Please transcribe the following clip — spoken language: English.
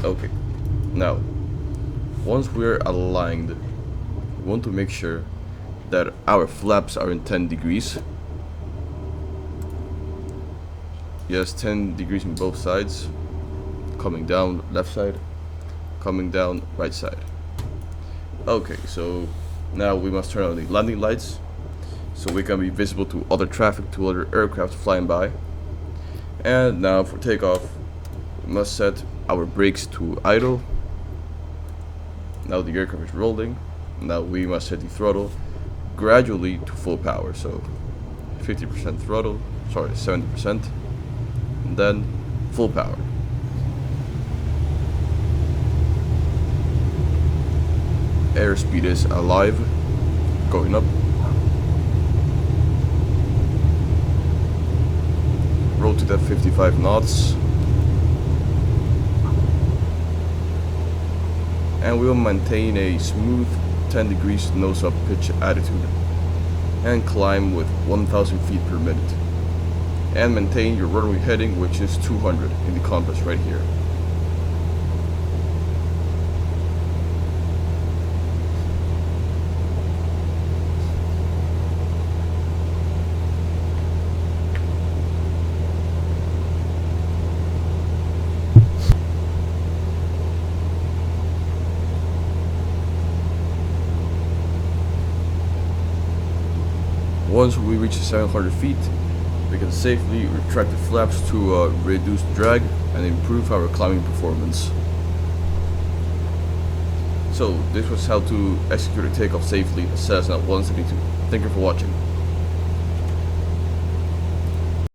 Okay, now once we're aligned, we want to make sure that our flaps are in 10 degrees. Yes, 10 degrees on both sides. Coming down left side, coming down right side. Okay, so now we must turn on the landing lights so we can be visible to other traffic, to other aircraft flying by. And now for takeoff, we must set our brakes to idle. Now the aircraft is rolling. Now we must set the throttle gradually to full power, so 50% throttle, sorry, 70%, and then full power. Airspeed is alive, going up. Rotate at 55 knots. And we will maintain a smooth 10 degrees nose up pitch attitude and climb with 1000 feet per minute. And maintain your runway heading, which is 200 in the compass right here. Once we reach 700 feet, we can safely retract the flaps to reduce drag and improve our climbing performance. So this was how to execute a takeoff safely in Cessna 172. Thank you for watching.